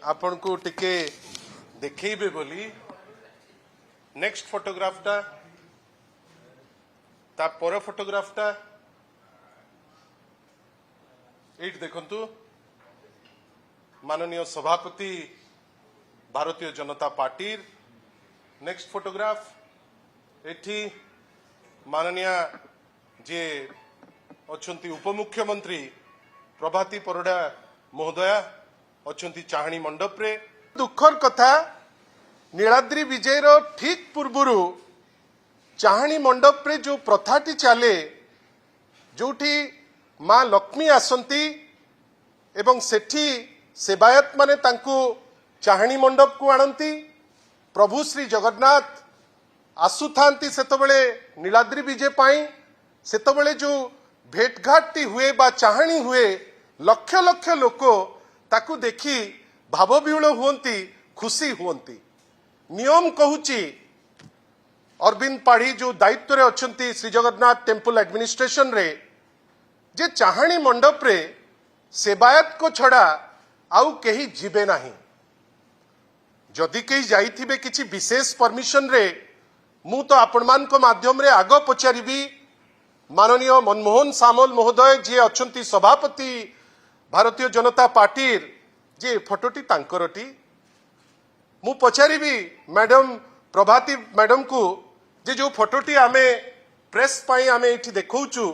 आपण को टिके देखैबे बोली नेक्स्ट फोटोग्राफटा ता पर फोटोग्राफटा एट देखंतु माननीय सभापति Bharatiya Janata party next photograph एठी माननीय जे अच्छंती उपमुख्यमंत्री प्रभाती परिडा महोदया अच्छंती चाहणी मंडप रे दुखर कथा नीलाद्री विजय रो ठीक पूर्वरु चाहणी मंडप रे जो प्रथाटी चले जोठी मां लक्ष्मी आसंती एवं सेठी सेवायत माने तांकू चाहणी मंडप को आणंती प्रभु श्री जगन्नाथ आसुथांती सेतबेले नीलाद्री विजय पाई सेतबेले जो भेटघाटी हुए बा चाहणी हुए लक्ष लक्ष लोक ताकू देखी भावविहुल हुंती खुशी हुंती नियम कहूची अरविंद पाढ़ी जो दायित्व रे अछंती श्री जगन्नाथ टेम्पल एडमिनिस्ट्रेशन रे जे चाहणी मंडप रे सेवायत को छड़ा आउ कहीं जीवे नहीं जदि कहीं जाइथिबे किछि विशेष परमिशन रे मु तो आपण मान को माध्यम रे आगो पचारिबी माननीय मनमोहन सामल महोदय जी अच्छंती सभापति भारतीय जनता पार्टी जे फोटोटी तांकरटी मु पचारिबी मैडम प्रभाती मैडम को जे जो फोटोटी आमे प्रेस पाई आमे एठी देखौचु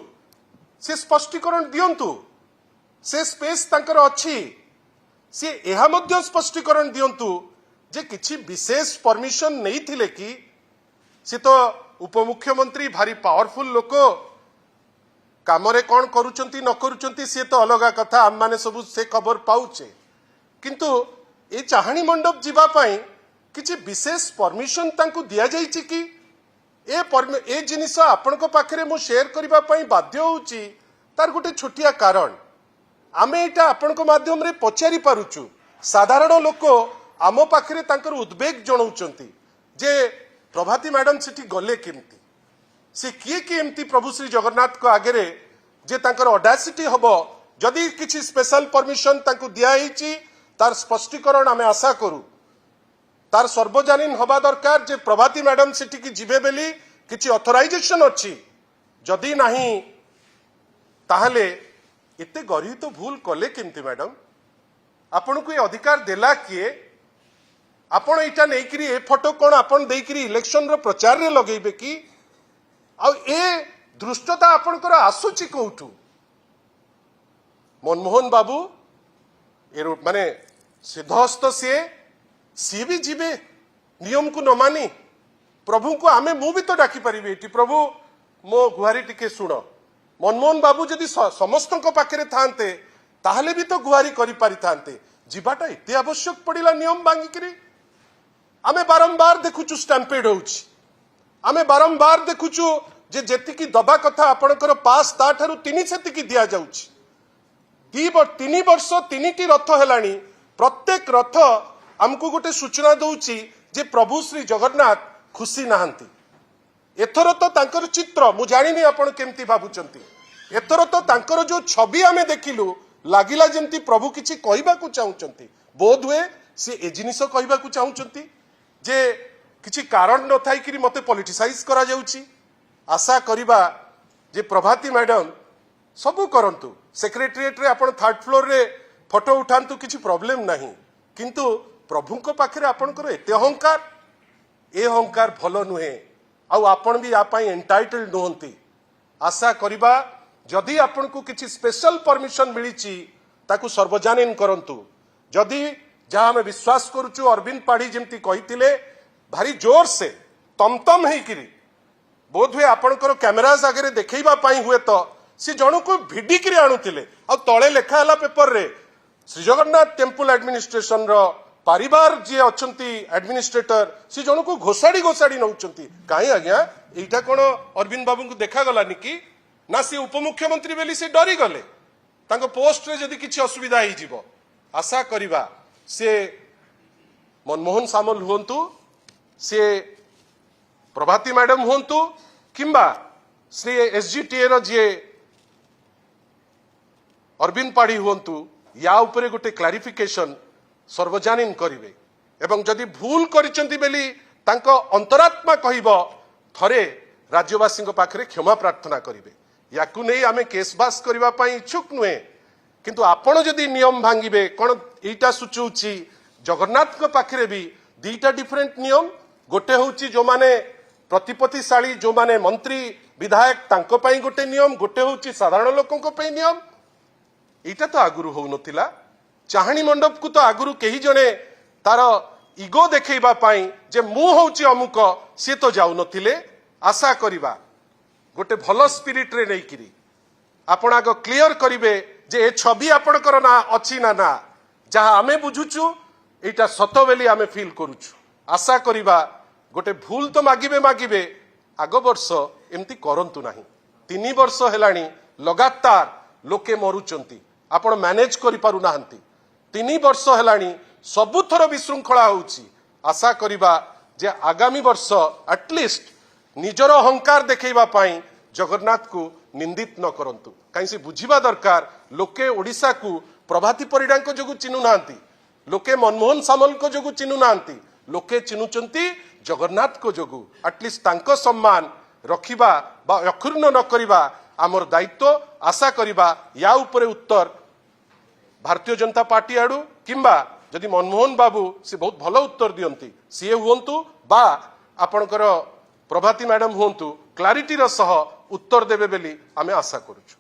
से स्पष्टीकरण दियंतु से स्पेस तांकर अछि से एहा मध्य स्पष्टीकरण दियंतु जे किछि विशेष परमिशन नहीं थिले कि से तो उपमुख्यमंत्री भारी पावरफुल लोक कामरे कौन करूचंती न करूचंती सी तो अलग कथा आम माने सब से खबर पाउचे किंतु ए चाहणी मंडप जीवा पाई किछि विशेष परमिशन तांकु दिया जाइछि कि ए जिनिस आपण को पाखरे मु शेयर करबा पाई बाध्य होउची तार गोटे छोटिया कारण आमे एटा आपण को माध्यम रे पचारि पारुचु साधारण लोक आम पाखरे तांकर उद्वेग जणाउचंती जे प्रभाती मैडम सेठी गले केमती से किए कि एमती प्रभु श्री जगन्नाथ को आगे जे तांकर ऑडासिटी हबो जदि किछि स्पेशल परमिशन तांकु दिया हिची तार स्पष्टीकरण आमे आशा करू तार सर्वजनीन हबा दरकार जे प्रभाती मैडम सेठी की जिबे बेली किछि ऑथराइजेशन अछि जदि नाही ताहले एते गरी तो भूल कले केमती मैडम आपण को अधिकार देला किए आपण इटा नेकरी ए फोटो कोन आपण देकरी इलेक्शन रो प्रचार रे लगेबे कि आ ए दृष्टता आपणकर आसुची कौठू मनमोहन बाबू ए माने सिद्धहस्त सी भी जीवे नियम को न मानी प्रभु को आमे मु भी तो डाकी पारिबे एटी प्रभु मो गुहारी टिके सुन मनमोहन बाबू जदि समस्त पाखे थांते ताहले भी तो गुहारी करि पारि थांते जीवाटा एते आवश्यक पड़िला नियम बांगिकरी आमे बारंबार देखुचु स्टैम्पेड होउची आमे बारंबार देखुचु जे जेतिकी दबा कथा आपणकर पास ता ठारू तिनी सेतिकी दिया जाउची 3 वर्ष 3टी रथ हेलानी प्रत्येक रथ हमको गोटे सूचना दउची जे प्रभु श्री जगन्नाथ खुशी नाहंती एथर तो तांकर चित्र मु जानिनी आपण केमती भाबुचंती एथर तो तांकर जो छवि आमे देखिलु लागिला जेंती प्रभु किछि कहबा को चाहुचंती बोध हुए से ए जिनिस कहबा को चाहुचंती जे किछि कारण न थाई कि मते पॉलिटिसाइज करा जाउची आशा करिबा जे प्रभाती मैडम सबू करंतु सेक्रेटरीएट रे आपण थर्ड फ्लोर रे फोटो उठांतु किछि प्रॉब्लम नहीं किंतु प्रभु को पाखरे आपणकर एते अहंकार ए अहंकार भलो नुहे आ आपण भी या पाई एंटाइटल्ड नहंती आशा करिबा जदि आपण को किछि स्पेशल परमिशन मिलिची ताकू सर्वजनीन करंतु जदि जहाँ हमें विश्वास करूचु अरविंद पाढ़ी जेमती कहितिले भारी जोर से तमतम हेकिरी बोध हुए आपणकर कैमेराज आगे देखैबा पाई हुए तो सी जणु को भिडिकिरी आणुतिले आ तळे लेखा हला पेपर रे श्री जगन्नाथ टेम्पल एडमिनिस्ट्रेशन रो परिवार जे अछंती एडमिनिस्ट्रेटर सी जणु को घोषाड़ी घोषाड़ी नउचंती काई आज्ञा एटा कोन अरविंद बाबू को देखा गलानी कि ना सी उपमुख्यमंत्री बेली से डरी गले तांको पोस्ट रे जदी किछि असुविधा ही जीवो आशा करिबा से मनमोहन सामल हुंतु से प्रभाती मैडम हुंतु किंबा श्री एसजीटीए रो जे अरविंद पाढ़ी हुंतु या उपरे गोटे क्लारिफिकेशन सर्वजानीन करिवे एवं जदि भूल करिसेंती बेली तांको अंतरात्मा कहिबो थरे राज्यवासी पाखरे क्षमा प्रार्थना करिवे याकु नै आमे केसबास करबा पई इच्छुक नुहे किंतु आपण जदि नियम भांगिबे कोन एटा सुचुची जगन्नाथ को पाखरे भी दुईटा डिफरेंट नियम गोटे होची जो माने प्रतिपत्तिशाली जो माने मंत्री विधायक तांको पई गोटे नियम गोटे होची साधारण लोकन को पई नियम एटा तो आगुरु हो नथिला चाहणी मंडप को तो आगुरु केही जने तार इगो देखैबा पई जे मु होची अमुक से तो जाउ नथिले आशा करिबा गोटे भलो स्पिरिट रे नै किरी आपण आगो क्लियर करिवे जे ए छवि आपणकर ना अछि ना ना जहा आमे बुझुचु एटा सत बेली आमे फील करूछु आशा करिबा गोटे भूल तो मागिबे मागिबे आगो वर्ष एमती करंतु नाही 3 वर्ष हेलाणी लगातार लोके मरुचंती आपण मैनेज करि पारु नाहंती 3 वर्ष हेलाणी सबुथर विशृंखला होउची आशा करिबा जे आगामी वर्ष एटलिस्ट निजर अहंकार देखैबा पई जगन्नाथ को निंदित न करंतु काई से बुझिबा दरकार लोके ओडिसा को प्रभाती परिडा को जोगु चिनु नाहंती लोके मनमोहन सामल को जोगु चिनु नाहंती लोके चिनुचंती जगन्नाथ को जोगु एटलिस्ट तांको सम्मान रखिबा बा अक्षुण्ण न करिबा आमर दायित्व आशा करिबा या उपरे उत्तर भारतीय जनता पार्टी आडू किंबा जदि मनमोहन बाबू से बहुत भलो उत्तर दियंती सीए हुंतु बा आपणकर प्रभाती मैडम हुंतु क्लारिटी सह उत्तर देबे बेली आमे आशा करूछु।